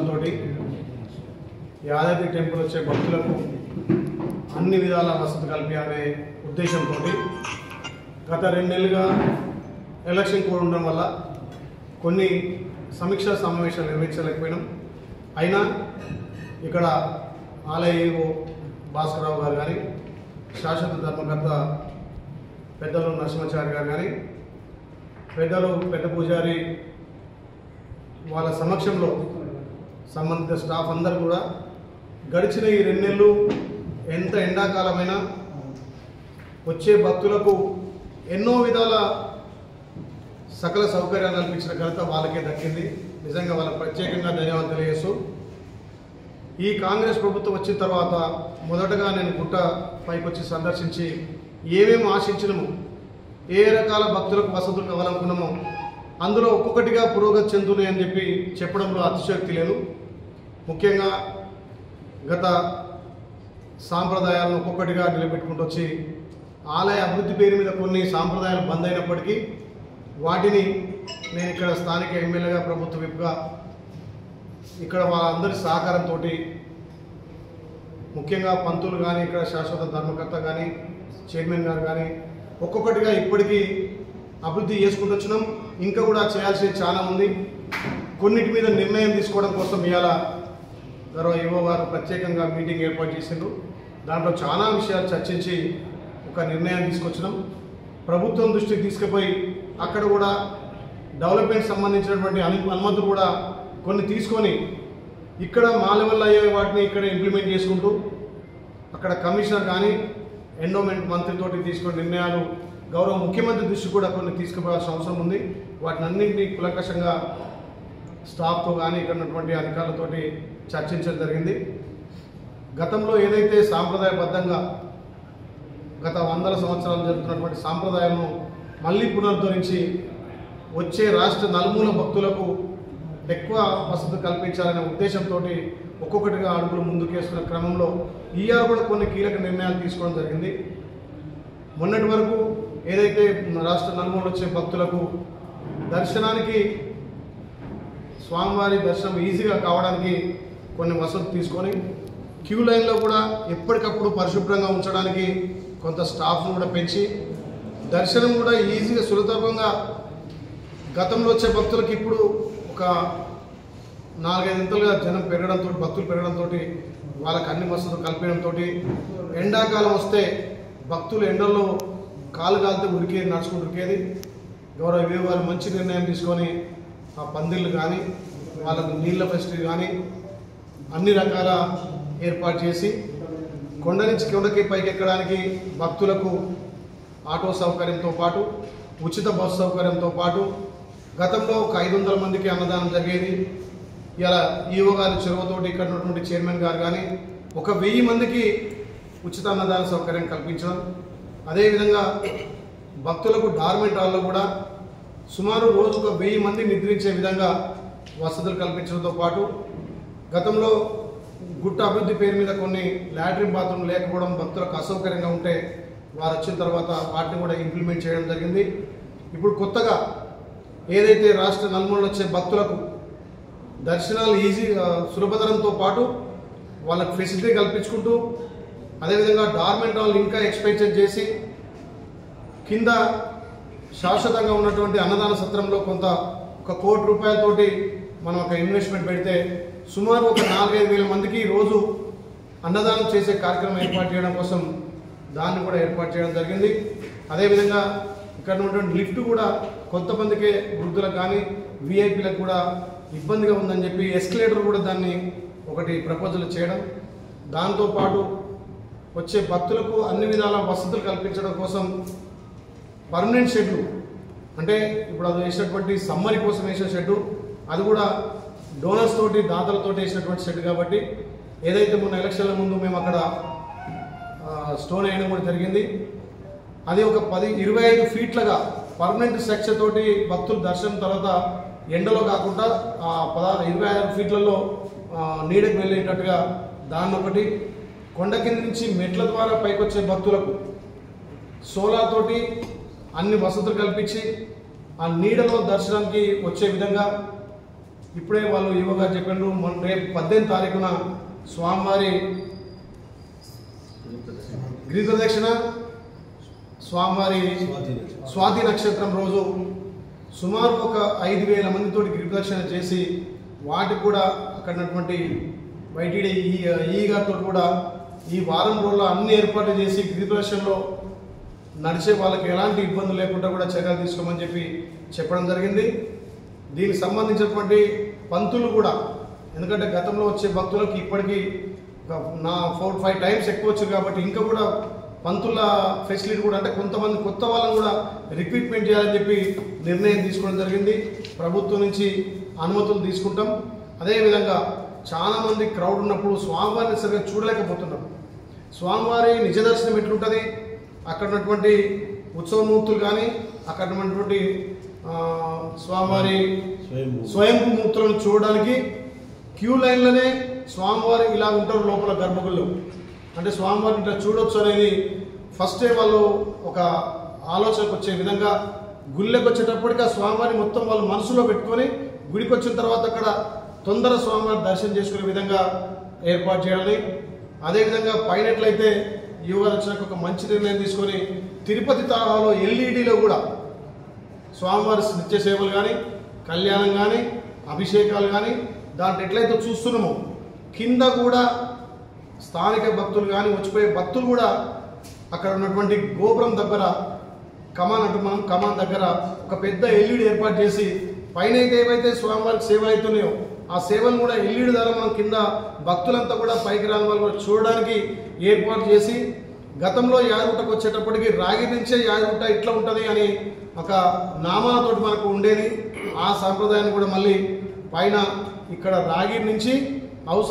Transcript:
తోటి యాదాద్రి టెంపుల్ వచ్చే భక్తులకు అన్ని విధాల వసతి కల్పించాలనే ఉద్దేశంతో గత 2 నెలలుగా ఎలక్షన్ కోడ్ ఉండడం వల్ల కొన్ని సమీక్షా సమావేశాలు నిర్వహించలేకపోయినాం. అయినా ఇక్కడ ఆలయ ఈవో భాస్కరరావు గారు కానీ, శాశ్వత ధర్మకర్త పెద్దలు నరసింహాచారి గారు కానీ, పెద్దలు పెద్ద పూజారి వాళ్ళ సమక్షంలో సంబంధిత స్టాఫ్ అందరూ కూడా గడిచిన ఈ 2 నెలలు ఎంత ఎండాకాలమైనా వచ్చే భక్తులకు ఎన్నో విధాల సకల సౌకర్యాలు కల్పించిన ఘనత వాళ్ళకే దక్కింది. నిజంగా వాళ్ళకి ప్రత్యేకంగా ధన్యవాదాలు తెలియజేస్తూ, ఈ కాంగ్రెస్ ప్రభుత్వం వచ్చిన తర్వాత మొదటగా నేను గుట్ట పైకి వచ్చి సందర్శించి ఏమేమి ఆశించినమో, ఏ రకాల భక్తులకు వసతులు కావాలనుకున్నామో అందులో ఒక్కొక్కటిగా పురోగతి చెందుతున్నాయి అని చెప్పి చెప్పడంలో అతిశయోక్తి లేదు. ముఖ్యంగా గత సాంప్రదాయాలను ఒక్కొక్కటిగా నిలబెట్టుకుంటూ వచ్చి ఆలయ అభివృద్ధి పేరు మీద కొన్ని సాంప్రదాయాలు బంద్ అయినప్పటికీ వాటిని నేను ఇక్కడ స్థానిక ఎమ్మెల్యేగా, ప్రభుత్వ విప్గా ఇక్కడ వాళ్ళందరి సహకారంతో, ముఖ్యంగా పంతులు కానీ, ఇక్కడ శాశ్వత ధర్మకర్త కానీ, చైర్మన్ గారు కానీ ఒక్కొక్కటిగా ఇప్పటికీ అభివృద్ధి చేసుకుంటూ వచ్చినాం. ఇంకా కూడా చేయాల్సింది చాలా ఉంది. కొన్నిటి మీద నిర్ణయం తీసుకోవడం కోసం ఇవాళ గౌరవ ఈవో గారు ప్రత్యేకంగా మీటింగ్ ఏర్పాటు చేసిండ్రు. దాంట్లో చాలా విషయాలు చర్చించి ఒక నిర్ణయం తీసుకొచ్చినాం. ప్రభుత్వం దృష్టికి తీసుకుపోయి అక్కడ కూడా డెవలప్మెంట్ సంబంధించినటువంటి అనుమతులు కూడా కొన్ని తీసుకొని ఇక్కడ మా లెవెల్లో అయ్యే వాటిని ఇక్కడ ఇంప్లిమెంట్ చేసుకుంటూ, అక్కడ కమిషనర్ కానీ ఎండోమెంట్ మంత్రితోటి తీసుకున్న నిర్ణయాలు గౌరవ ముఖ్యమంత్రి దృష్టి కూడా కొన్ని తీసుకుపోవాల్సిన అవసరం ఉంది. వాటిని అన్నింటినీ కులంకషంగా స్టాఫ్తో కానీ ఇక్కడ ఉన్నటువంటి అధికారులతోటి చర్చించడం జరిగింది. గతంలో ఏదైతే సాంప్రదాయబద్ధంగా గత 100 సంవత్సరాలు జరుగుతున్నటువంటి సాంప్రదాయాలను మళ్ళీ పునరుద్ధరించి వచ్చే రాష్ట్ర నలుమూల భక్తులకు ఎక్కువ వసతి కల్పించాలనే ఉద్దేశంతో ఒక్కొక్కటిగా అడుగులు ముందుకేస్తున్న క్రమంలో ఈఆర్ కూడా కొన్ని కీలక నిర్ణయాలు తీసుకోవడం జరిగింది. మొన్నటి వరకు ఏదైతే రాష్ట్ర నలుమూల వచ్చే భక్తులకు దర్శనానికి, స్వామివారి దర్శనం ఈజీగా కావడానికి కొన్ని వసతులు తీసుకొని క్యూ లైన్లో కూడా ఎప్పటికప్పుడు పరిశుభ్రంగా ఉంచడానికి కొంత స్టాఫ్ను కూడా పెంచి దర్శనం కూడా ఈజీగా సులభంగా గతంలో వచ్చే భక్తులకు ఇప్పుడు ఒక 4-5 ఇంతలుగా జనం పెరగడంతో, భక్తులు పెరగడంతో వాళ్ళకి అన్ని వసతులు కల్పించడంతో ఎండాకాలం వస్తే భక్తులు ఎండల్లో కాలు కాలితే ఉరికేది, నడుచుకుంటూ ఉరికేది. గౌరవ ఈవో గారు మంచి నిర్ణయం తీసుకొని ఆ పందిళ్ళు కానీ, వాళ్ళకు నీళ్ళ ఫెసిలిటీ కానీ అన్ని రకాల ఏర్పాటు చేసి కొండ నుంచి కొండకి పైకి ఎక్కడానికి భక్తులకు ఆటో సౌకర్యంతో పాటు ఉచిత బస్సు సౌకర్యంతో పాటు గతంలో ఒక 500 మందికి అన్నదానం జరిగేది. ఇలా ఈవో గారి చొరవతోటి ఇక్కడ ఉన్నటువంటి చైర్మన్ గారు కానీ ఒక 1000 మందికి ఉచిత అన్నదాన సౌకర్యం కల్పించడం, అదేవిధంగా భక్తులకు డార్మెంట్ హాల్లో కూడా సుమారు రోజుకు 1000 మంది నిద్రించే విధంగా వసతులు కల్పించడంతో పాటు గతంలో గుట్ట అభివృద్ధి పేరు మీద కొన్ని లాట్రిన్ బాత్రూమ్ లేకపోవడం భక్తులకు అసౌకర్యంగా ఉంటే వారు వచ్చిన తర్వాత వాటిని కూడా ఇంప్లిమెంట్ చేయడం జరిగింది. ఇప్పుడు కొత్తగా ఏదైతే రాష్ట్ర నలుమూలలు వచ్చే భక్తులకు దర్శనాలు సులభతరంతో పాటు వాళ్ళకు ఫెసిలిటీ కల్పించుకుంటూ, అదేవిధంగా డార్మెంట్ హాల్ ఇంకా ఎక్స్పెన్షన్ చేసి కింద శాశ్వతంగా ఉన్నటువంటి అన్నదాన సత్రంలో కొంత 1 కోటి రూపాయలతోటి మనం ఒక ఇన్వెస్ట్మెంట్ పెడితే సుమారు ఒక 4-5 వేల మందికి రోజు అన్నదానం చేసే కార్యక్రమం ఏర్పాటు చేయడం కోసం దాన్ని కూడా ఏర్పాటు చేయడం జరిగింది. అదేవిధంగా ఇక్కడ ఉన్నటువంటి లిఫ్ట్ కూడా కొంతమందికి వృద్ధులకు కానీ విఐపీలకు కూడా ఇబ్బందిగా ఉందని చెప్పి ఎస్కలేటర్ కూడా దాన్ని ఒకటి ప్రపోజల్ చేయడం, దాంతోపాటు వచ్చే భక్తులకు అన్ని విధాల వసతులు కల్పించడం కోసం పర్మనెంట్ షెడ్లు, అంటే ఇప్పుడు అది వేసినటువంటి సమ్మరి కోసం వేసిన షెడ్డు, అది కూడా డోనర్స్ తోటి, దాతలతోటి వేసినటువంటి షెడ్ కాబట్టి ఏదైతే మొన్న ఎలక్షన్ల ముందు మేము అక్కడ స్టోన్ వేయడం కూడా జరిగింది. అది ఒక 25 ఫీట్లుగా పర్మనెంట్ స్ట్రక్చర్ తోటి భక్తులు దర్శనం తర్వాత ఎండలో కాకుండా 25 ఫీట్లలో నీడకు వెళ్ళేటట్టుగా దాన్ని ఒకటి, కొండ కింద నుంచి మెట్ల ద్వారా పైకి వచ్చే భక్తులకు సోలార్ తోటి అన్ని వసతులు కల్పించి ఆ నీడలో దర్శనానికి వచ్చే విధంగా ఇప్పుడే వాళ్ళు యువ గారు చెప్పారు, రేపు 18 తారీఖున స్వామివారి గిరి ప్రదక్షిణ, స్వామివారి స్వాతి నక్షత్రం రోజు సుమారు ఒక 5,000 మందితో గిరి ప్రదక్షిణ చేసి వాటికి కూడా అక్కడ ఉన్నటువంటి వైటీడీ ఈ గారితో కూడా ఈ వారం రోజుల్లో అన్ని ఏర్పాట్లు చేసి గిరి ప్రదక్షిణలో నడిచే వాళ్ళకి ఎలాంటి ఇబ్బందులు లేకుండా కూడా చర్యలు తీసుకోమని చెప్పడం జరిగింది. దీనికి సంబంధించినటువంటి పంతులు కూడా, ఎందుకంటే గతంలో వచ్చే భక్తులకు ఇప్పటికీ 4-5 టైమ్స్ ఎక్కువ వచ్చారు కాబట్టి ఇంకా కూడా పంతుల ఫెసిలిటీ కూడా, అంటే కొంతమంది కొత్త వాళ్ళని కూడా రిక్రూట్మెంట్ చేయాలని చెప్పి నిర్ణయం తీసుకోవడం జరిగింది. ప్రభుత్వం నుంచి అనుమతులు తీసుకుంటాం. అదేవిధంగా చాలామంది క్రౌడ్ ఉన్నప్పుడు స్వామివారిని సరిగ్గా చూడలేకపోతున్నారు. స్వామివారి నిజ దర్శనం ఎట్లుంటుంది, అక్కడ ఉన్నటువంటి ఉత్సవమూర్తులు కానీ అక్కడ ఉన్నటువంటి స్వామివారి స్వయంభూ మూర్తులను చూడడానికి క్యూ లైన్లోనే స్వామివారి ఇలా ఉంటారు లోపల గర్భగుడిలో. అంటే స్వామివారిని ఇట్లా చూడొచ్చు అనేది ఫస్టే వాళ్ళు ఒక ఆలోచనకు వచ్చే విధంగా గుళ్ళకి వచ్చేటప్పటికి ఆ స్వామివారిని మొత్తం వాళ్ళు మనసులో పెట్టుకొని గుడికి వచ్చిన తర్వాత అక్కడ తొందర స్వామివారిని దర్శనం చేసుకునే విధంగా ఏర్పాటు చేయాలి. అదేవిధంగా పైనట్లయితే యువ రచనకు ఒక మంచి నిర్ణయం తీసుకొని తిరుపతి తరహాలో ఎల్ఈడిలో కూడా స్వామివారి నిత్య సేవలు కానీ కళ్యాణం కానీ అభిషేకాలు కానీ దాంట్లో ఎట్లయితే చూస్తున్నామో కింద కూడా స్థానిక భక్తులు కానీ వచ్చిపోయే భక్తులు కూడా అక్కడ ఉన్నటువంటి గోపురం దగ్గర కమాన్ దగ్గర ఒక పెద్ద ఎల్ఈడి ఏర్పాటు చేసి పైన అయితే ఏవైతే స్వామివారికి సేవలు అవుతున్నాయో ఆ సేవలు కూడా ఎల్ఈడి ద్వారా మనం కింద భక్తులంతా కూడా పైకి రాని వాళ్ళు కూడా చూడడానికి ఏర్పాటు చేసి, గతంలో యాదగుట్టకు వచ్చేటప్పటికి రాగి నుంచే యాదగుట్ట ఇట్లా ఉంటుంది అని ఒక నామాలతోటి మనకు ఉండేది. ఆ సాంప్రదాయాన్ని కూడా మళ్ళీ పైన ఇక్కడ రాగి నుంచి అవసరం